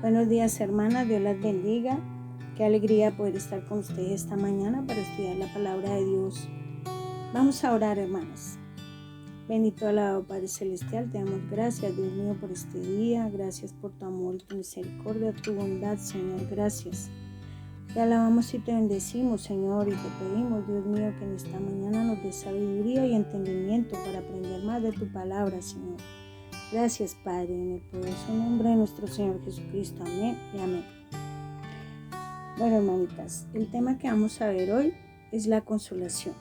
Buenos días, hermanas, Dios las bendiga. Qué alegría poder estar con ustedes esta mañana para estudiar la palabra de Dios. Vamos a orar, hermanas. Bendito, alabado Padre Celestial, te damos gracias, Dios mío, por este día. Gracias por tu amor, tu misericordia, tu bondad, Señor. Gracias. Te alabamos y te bendecimos, Señor, y te pedimos, Dios mío, que en esta mañana nos des sabiduría y entendimiento para aprender más de tu palabra, Señor. Gracias, Padre, en el poderoso nombre de nuestro Señor Jesucristo. Amén y amén. Bueno, hermanitas, el tema que vamos a ver hoy es la consolación.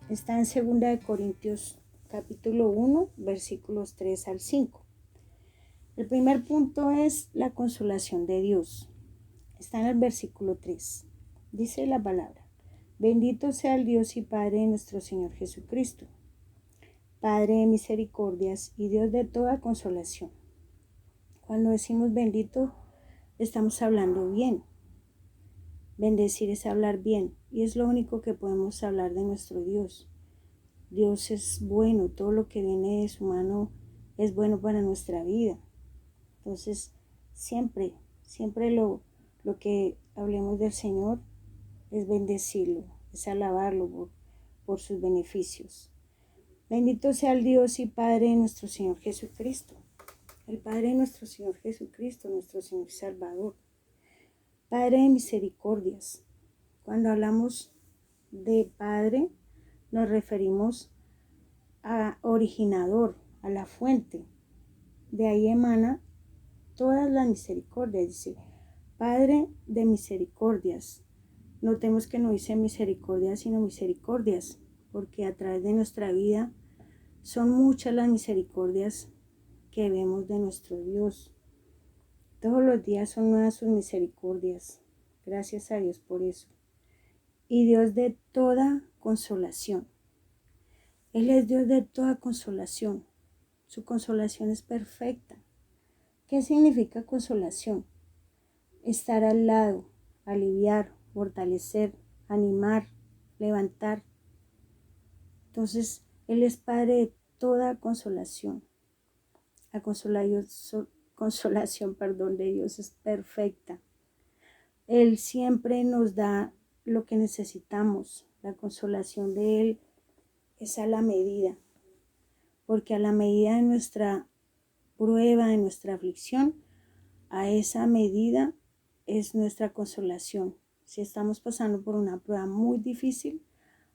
Está en 2 Corintios capítulo 1, versículos 3 al 5. El primer punto es la consolación de Dios. Está en el versículo 3. Dice la palabra: bendito sea el Dios y Padre de nuestro Señor Jesucristo, Padre de misericordias y Dios de toda consolación. Cuando decimos bendito, estamos hablando bien. Bendecir es hablar bien, y es lo único que podemos hablar de nuestro Dios. Dios es bueno, todo lo que viene de su mano es bueno para nuestra vida. Entonces, siempre lo que hablemos del Señor es bendecirlo, es alabarlo por sus beneficios. Bendito sea el Dios y Padre de nuestro Señor Jesucristo, el Padre de nuestro Señor Jesucristo, nuestro Señor Salvador, Padre de misericordias. Cuando hablamos de Padre, nos referimos a originador, a la fuente. De ahí emana todas las misericordias. Dice, Padre de misericordias. Notemos que no dice misericordia, sino misericordias, porque a través de nuestra vida son muchas las misericordias que vemos de nuestro Dios. Todos los días son nuevas sus misericordias. Gracias a Dios por eso. Y Dios de toda consolación. Él es Dios de toda consolación. Su consolación es perfecta. ¿Qué significa consolación? Estar al lado, aliviar, fortalecer, animar, levantar. Entonces, Él es Padre de toda consolación. La consolación de Dios es perfecta. Él siempre nos da lo que necesitamos. La consolación de Él es a la medida, porque a la medida de nuestra prueba, de nuestra aflicción, a esa medida es nuestra consolación. Si estamos pasando por una prueba muy difícil,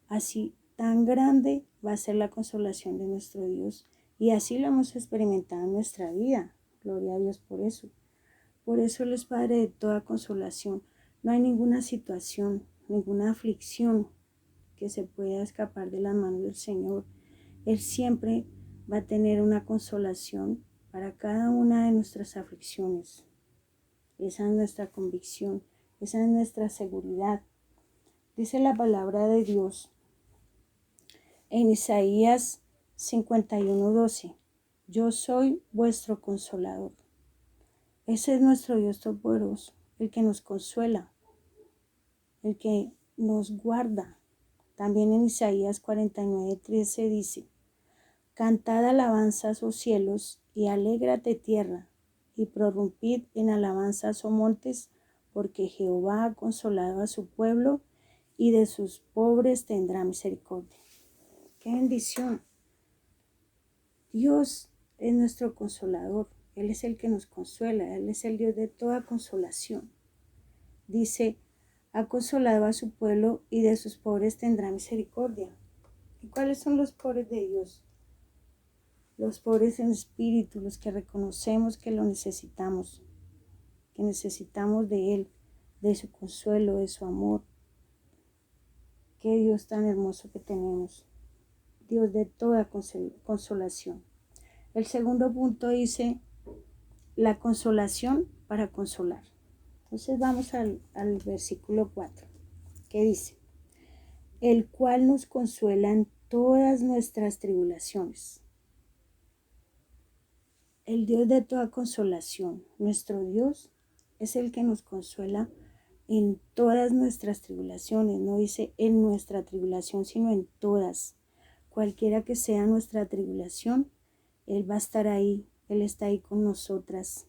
así tan grande va a ser la consolación de nuestro Dios. Y así lo hemos experimentado en nuestra vida. Gloria a Dios por eso. Por eso Él es Padre de toda consolación. No hay ninguna situación, ninguna aflicción que se pueda escapar de las manos del Señor. Él siempre va a tener una consolación para cada una de nuestras aflicciones. Esa es nuestra convicción, esa es nuestra seguridad. Dice la palabra de Dios en Isaías 51:12, yo soy vuestro consolador. Ese es nuestro Dios Todopoderoso, el que nos consuela, el que nos guarda. También en Isaías 49:13 dice, cantad alabanzas, oh cielos, y alégrate tierra, y prorrumpid en alabanzas, oh montes, porque Jehová ha consolado a su pueblo, y de sus pobres tendrá misericordia. ¡Qué bendición! Dios es nuestro consolador. Él es el que nos consuela. Él es el Dios de toda consolación. Dice, ha consolado a su pueblo y de sus pobres tendrá misericordia. ¿Y cuáles son los pobres de Dios? Los pobres en espíritu, los que reconocemos que lo necesitamos, que necesitamos de Él, de su consuelo, de su amor. Qué Dios tan hermoso que tenemos. Dios de toda consolación. El segundo punto dice, la consolación para consolar. Entonces vamos al versículo 4, que dice, el cual nos consuela en todas nuestras tribulaciones. El Dios de toda consolación, nuestro Dios, es el que nos consuela en todas nuestras tribulaciones. No dice en nuestra tribulación, sino en todas. Cualquiera que sea nuestra tribulación, Él va a estar ahí. Él está ahí con nosotras.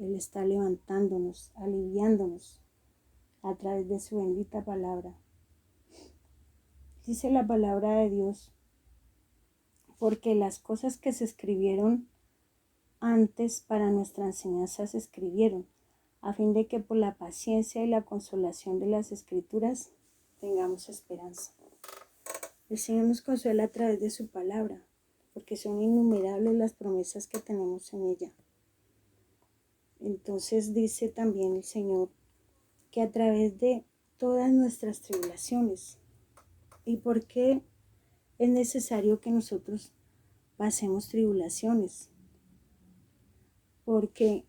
Él está levantándonos, aliviándonos a través de su bendita palabra. Dice la palabra de Dios, porque las cosas que se escribieron antes para nuestra enseñanza se escribieron, a fin de que por la paciencia y la consolación de las Escrituras tengamos esperanza. El Señor nos consuela a través de su palabra, porque son innumerables las promesas que tenemos en ella. Entonces dice también el Señor que a través de todas nuestras tribulaciones, ¿y por qué es necesario que nosotros pasemos tribulaciones? Porque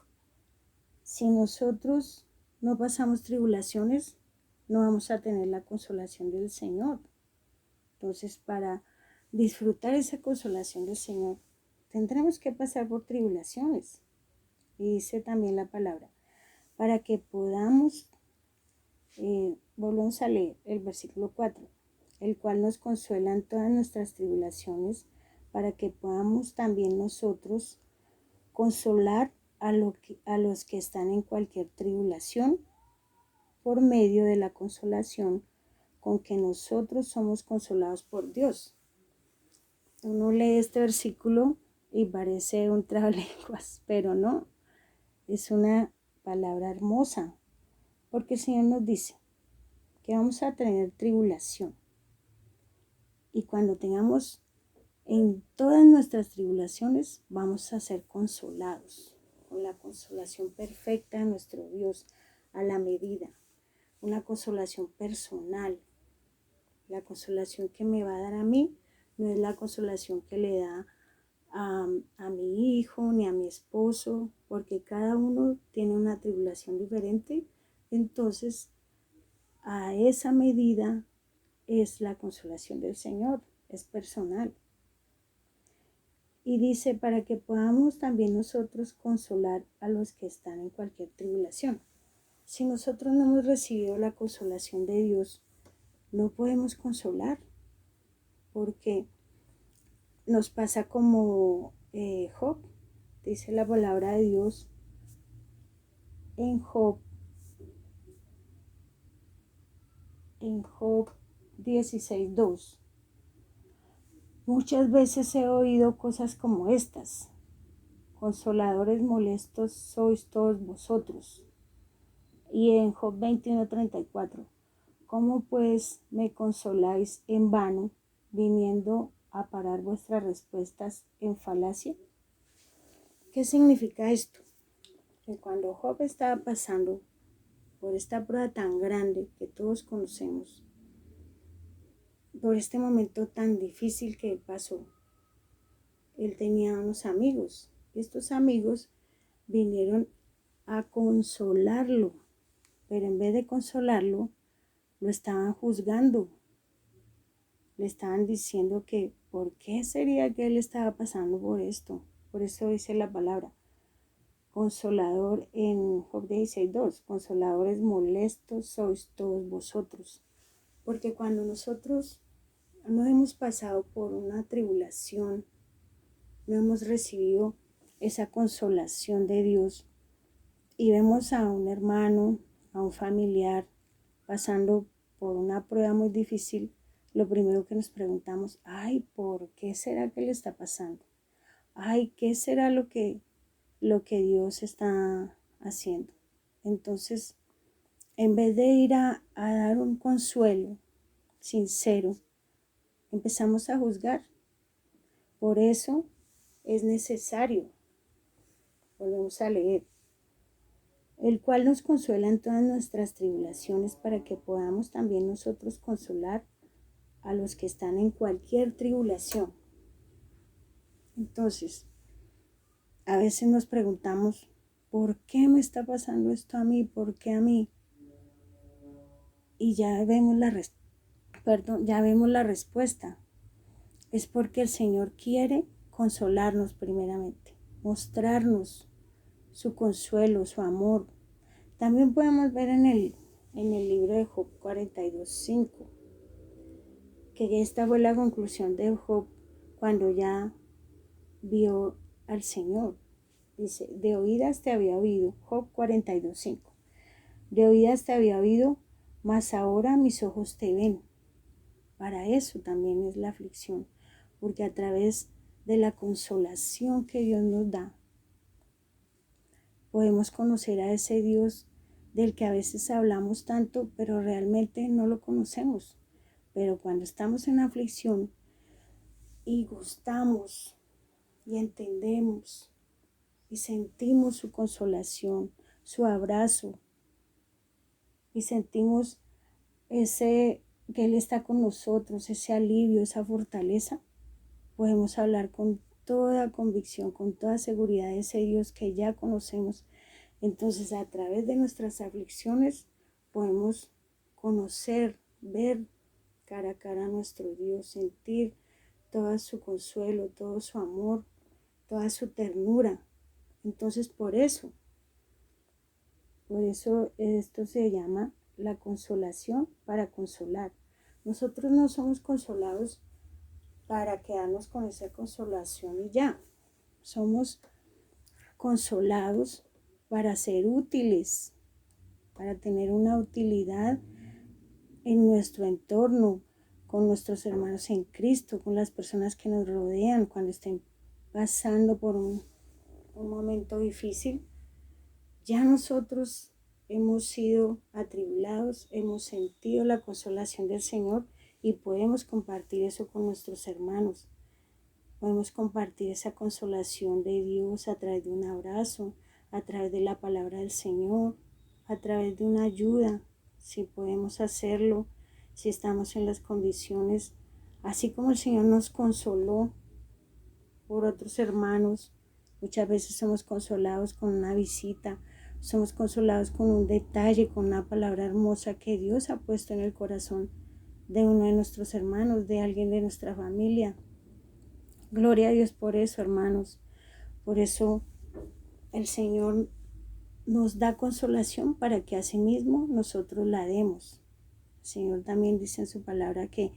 si nosotros no pasamos tribulaciones, no vamos a tener la consolación del Señor. Entonces, para disfrutar esa consolación del Señor, tendremos que pasar por tribulaciones. Y dice también la palabra, para que podamos, volvemos a leer el versículo 4, el cual nos consuela en todas nuestras tribulaciones, para que podamos también nosotros consolar a los que están en cualquier tribulación, por medio de la consolación con que nosotros somos consolados por Dios. Uno lee este versículo y parece un trabalenguas, pero no, es una palabra hermosa, porque el Señor nos dice que vamos a tener tribulación. Y cuando tengamos en todas nuestras tribulaciones, vamos a ser consolados, con la consolación perfecta de nuestro Dios, a la medida. Una consolación personal. La consolación que me va a dar a mí no es la consolación que le da a mi hijo ni a mi esposo, porque cada uno tiene una tribulación diferente. Entonces, a esa medida es la consolación del Señor, es personal. Y dice, para que podamos también nosotros consolar a los que están en cualquier tribulación. Si nosotros no hemos recibido la consolación de Dios, no podemos consolar, porque nos pasa como Job. Dice la palabra de Dios en Job 16:2. Muchas veces he oído cosas como estas: consoladores molestos sois todos vosotros. Y en Job 21:34, ¿cómo pues me consoláis en vano, viniendo a parar vuestras respuestas en falacia? ¿Qué significa esto? Que cuando Job estaba pasando por esta prueba tan grande que todos conocemos, por este momento tan difícil que pasó, él tenía unos amigos. Estos amigos vinieron a consolarlo, pero en vez de consolarlo, lo estaban juzgando. Le estaban diciendo que por qué sería que él estaba pasando por esto. Por eso dice la palabra consolador en Job 16:2, consoladores molestos sois todos vosotros. Porque cuando nosotros no hemos pasado por una tribulación, no hemos recibido esa consolación de Dios, y vemos a un hermano, a un familiar pasando por una prueba muy difícil, lo primero que nos preguntamos, ay, ¿por qué será que le está pasando? Ay, ¿qué será lo que Dios está haciendo? Entonces, en vez de ir a dar un consuelo sincero, empezamos a juzgar. Por eso es necesario, volvemos a leer, el cual nos consuela en todas nuestras tribulaciones, para que podamos también nosotros consolar a los que están en cualquier tribulación. Entonces, a veces nos preguntamos, ¿por qué me está pasando esto a mí? ¿Por qué a mí? Y ya vemos la respuesta. Es porque el Señor quiere consolarnos primeramente, mostrarnos su consuelo, su amor. También podemos ver en el libro de Job 42:5, que esta fue la conclusión de Job cuando ya vio al Señor. Dice, de oídas te había oído, Job 42:5. De oídas te había oído, mas ahora mis ojos te ven. Para eso también es la aflicción, porque a través de la consolación que Dios nos da, podemos conocer a ese Dios del que a veces hablamos tanto, pero realmente no lo conocemos. Pero cuando estamos en aflicción y gustamos y entendemos y sentimos su consolación, su abrazo, y sentimos ese que Él está con nosotros, ese alivio, esa fortaleza, podemos hablar con toda convicción, con toda seguridad de ese Dios que ya conocemos. Entonces, a través de nuestras aflicciones podemos conocer, ver cara a cara a nuestro Dios, sentir todo su consuelo, todo su amor, toda su ternura. Entonces, por eso esto se llama la consolación para consolar. Nosotros no somos consolados para quedarnos con esa consolación y ya. Somos consolados para ser útiles, para tener una utilidad en nuestro entorno, con nuestros hermanos en Cristo, con las personas que nos rodean cuando estén pasando por un momento difícil. Ya nosotros hemos sido atribulados, hemos sentido la consolación del Señor y podemos compartir eso con nuestros hermanos. Podemos compartir esa consolación de Dios a través de un abrazo, a través de la palabra del Señor, a través de una ayuda, si podemos hacerlo, si estamos en las condiciones, así como el Señor nos consoló por otros hermanos. Muchas veces somos consolados con una visita, somos consolados con un detalle, con una palabra hermosa que Dios ha puesto en el corazón de uno de nuestros hermanos, de alguien de nuestra familia. Gloria a Dios por eso, hermanos. Por eso el Señor nos da consolación para que asimismo nosotros la demos. El Señor también dice en su palabra que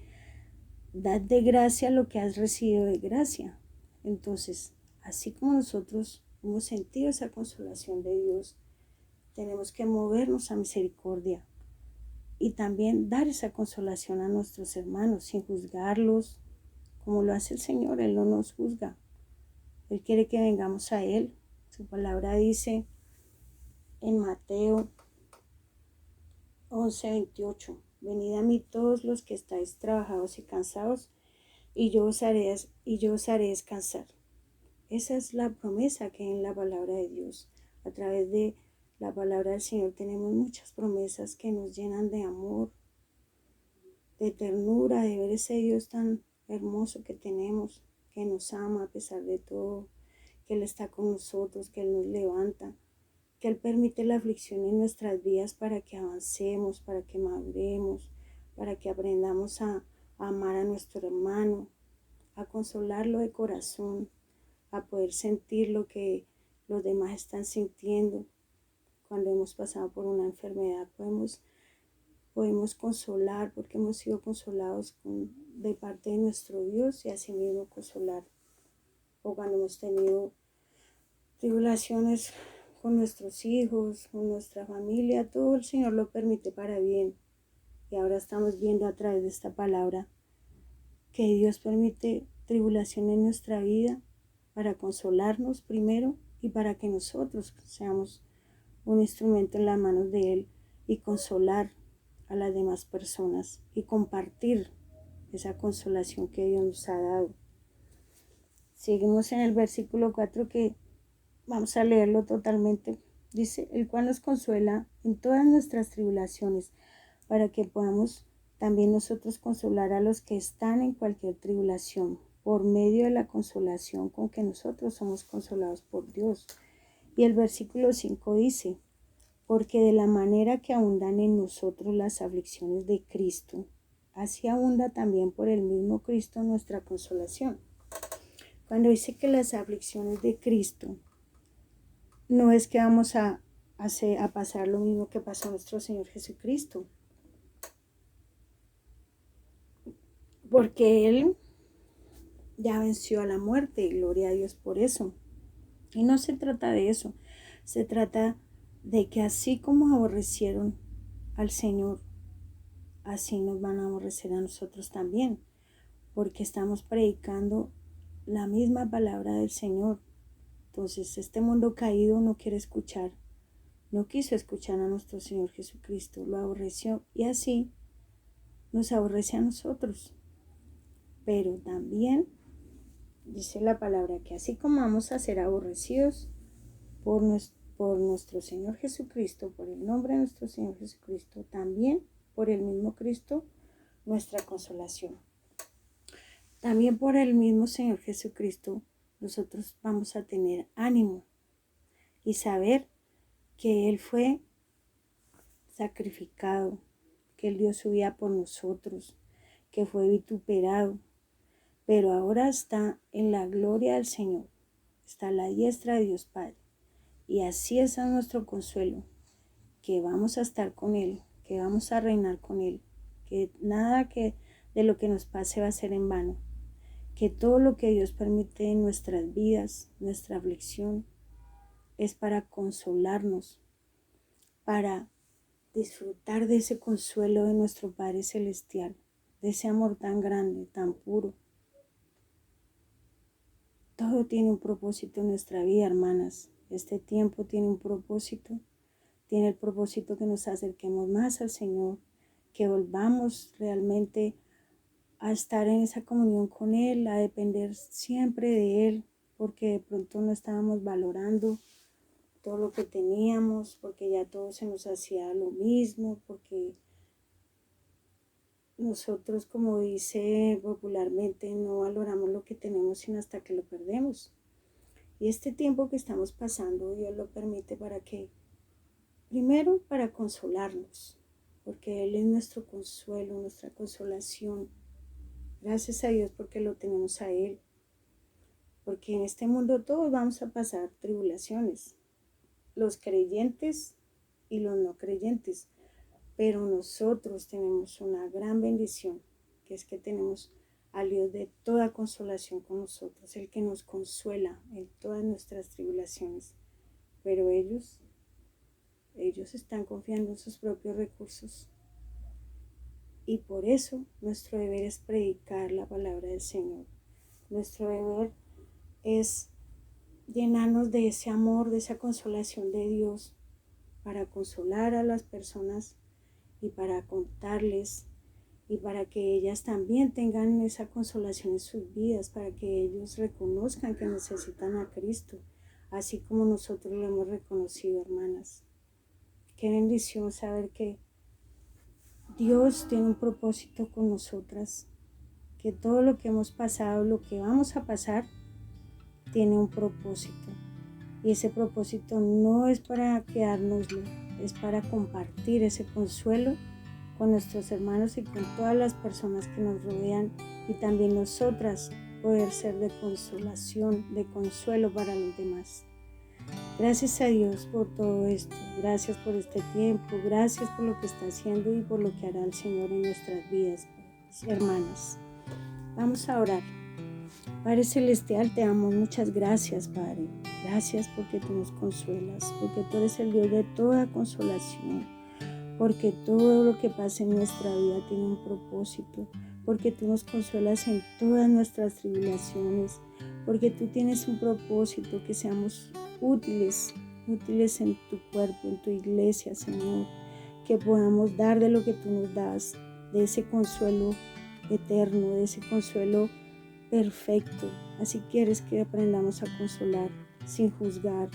dad de gracia lo que has recibido de gracia. Entonces, así como nosotros hemos sentido esa consolación de Dios, tenemos que movernos a misericordia y también dar esa consolación a nuestros hermanos sin juzgarlos, como lo hace el Señor. Él no nos juzga. Él quiere que vengamos a Él. Su palabra dice en Mateo 11:28, venid a mí todos los que estáis trabajados y cansados, y yo os haré descansar. Esa es la promesa que hay en la palabra de Dios. A través de la palabra del Señor tenemos muchas promesas que nos llenan de amor, de ternura, de ver ese Dios tan hermoso que tenemos, que nos ama a pesar de todo, que Él está con nosotros, que Él nos levanta, que Él permite la aflicción en nuestras vidas para que avancemos, para que maduremos, para que aprendamos a amar a nuestro hermano, a consolarlo de corazón, a poder sentir lo que los demás están sintiendo. Cuando hemos pasado por una enfermedad podemos consolar porque hemos sido consolados de parte de nuestro Dios y asimismo consolar. O cuando hemos tenido tribulaciones con nuestros hijos, con nuestra familia, todo el Señor lo permite para bien. Y ahora estamos viendo a través de esta palabra que Dios permite tribulación en nuestra vida para consolarnos primero y para que nosotros seamos un instrumento en las manos de Él y consolar a las demás personas y compartir esa consolación que Dios nos ha dado. Seguimos en el versículo 4 que vamos a leerlo totalmente. Dice, el cual nos consuela en todas nuestras tribulaciones, para que podamos también nosotros consolar a los que están en cualquier tribulación, por medio de la consolación con que nosotros somos consolados por Dios. Y el versículo 5 dice, porque de la manera que abundan en nosotros las aflicciones de Cristo, así abunda también por el mismo Cristo nuestra consolación. Cuando dice que las aflicciones de Cristo, no es que vamos a pasar lo mismo que pasó a nuestro Señor Jesucristo, porque Él ya venció a la muerte, y gloria a Dios por eso. Y no se trata de eso, se trata de que así como aborrecieron al Señor, así nos van a aborrecer a nosotros también, porque estamos predicando la misma palabra del Señor. Entonces este mundo caído no quiere escuchar, no quiso escuchar a nuestro Señor Jesucristo, lo aborreció y así nos aborrece a nosotros. Pero también dice la palabra que así como vamos a ser aborrecidos por nuestro Señor Jesucristo, por el nombre de nuestro Señor Jesucristo, también por el mismo Cristo, nuestra consolación. También por el mismo Señor Jesucristo, nosotros vamos a tener ánimo y saber que Él fue sacrificado, que Él dio su vida por nosotros, que fue vituperado, pero ahora está en la gloria del Señor, está a la diestra de Dios Padre. Y así es nuestro consuelo, que vamos a estar con Él, que vamos a reinar con Él, que nada de lo que nos pase va a ser en vano, que todo lo que Dios permite en nuestras vidas, nuestra aflicción, es para consolarnos, para disfrutar de ese consuelo de nuestro Padre Celestial, de ese amor tan grande, tan puro. Todo tiene un propósito en nuestra vida, hermanas. Este tiempo tiene un propósito. Tiene el propósito que nos acerquemos más al Señor, que volvamos realmente a estar en esa comunión con Él, a depender siempre de Él, porque de pronto no estábamos valorando todo lo que teníamos, porque ya todo se nos hacía lo mismo, porque nosotros, como dice popularmente, no valoramos lo que tenemos sino hasta que lo perdemos. Y este tiempo que estamos pasando, Dios lo permite para que, primero, para consolarnos, porque Él es nuestro consuelo, nuestra consolación. Gracias a Dios porque lo tenemos a Él, porque en este mundo todos vamos a pasar tribulaciones, los creyentes y los no creyentes, pero nosotros tenemos una gran bendición, que es que tenemos al Dios de toda consolación con nosotros, el que nos consuela en todas nuestras tribulaciones. Pero ellos están confiando en sus propios recursos. Y por eso nuestro deber es predicar la palabra del Señor. Nuestro deber es llenarnos de ese amor, de esa consolación de Dios, para consolar a las personas y para contarles y para que ellas también tengan esa consolación en sus vidas, para que ellos reconozcan que necesitan a Cristo, así como nosotros lo hemos reconocido, hermanas. Qué bendición saber que Dios tiene un propósito con nosotras, que todo lo que hemos pasado, lo que vamos a pasar, tiene un propósito. Y ese propósito no es para quedárnoslo, es para compartir ese consuelo con nuestros hermanos y con todas las personas que nos rodean, y también nosotras poder ser de consolación, de consuelo para los demás. Gracias a Dios por todo esto, gracias por este tiempo, gracias por lo que está haciendo y por lo que hará el Señor en nuestras vidas, hermanas. Vamos a orar. Padre Celestial, te amo, muchas gracias, Padre. Gracias porque tú nos consuelas, porque tú eres el Dios de toda consolación, porque todo lo que pasa en nuestra vida tiene un propósito, porque tú nos consuelas en todas nuestras tribulaciones, porque tú tienes un propósito, que seamos útiles en tu cuerpo, en tu iglesia, Señor, que podamos dar de lo que tú nos das, de ese consuelo eterno, de ese consuelo perfecto. Así quieres que aprendamos a consolar sin juzgar,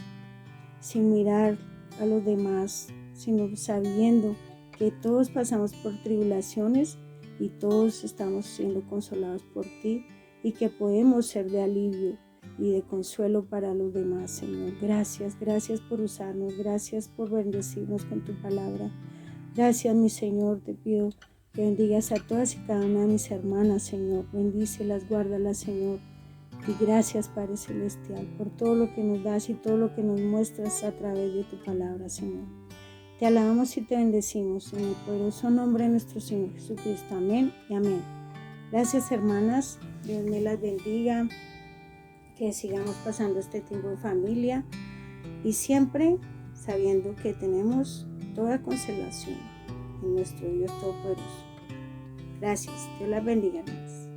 sin mirar a los demás, sino sabiendo que todos pasamos por tribulaciones y todos estamos siendo consolados por ti, y que podemos ser de alivio y de consuelo para los demás, Señor. Gracias por usarnos, gracias por bendecirnos con tu palabra. Gracias, mi Señor, te pido que bendigas a todas y cada una de mis hermanas, Señor. Bendícelas, guárdalas, Señor. Y gracias, Padre Celestial, por todo lo que nos das y todo lo que nos muestras a través de tu palabra, Señor. Te alabamos y te bendecimos en el poderoso nombre de nuestro Señor Jesucristo. Amén y amén. Gracias, hermanas. Dios me las bendiga. que sigamos pasando este tiempo en familia y siempre sabiendo que tenemos toda consolación en nuestro Dios Todopoderoso. Gracias. Dios las bendiga, hermanos.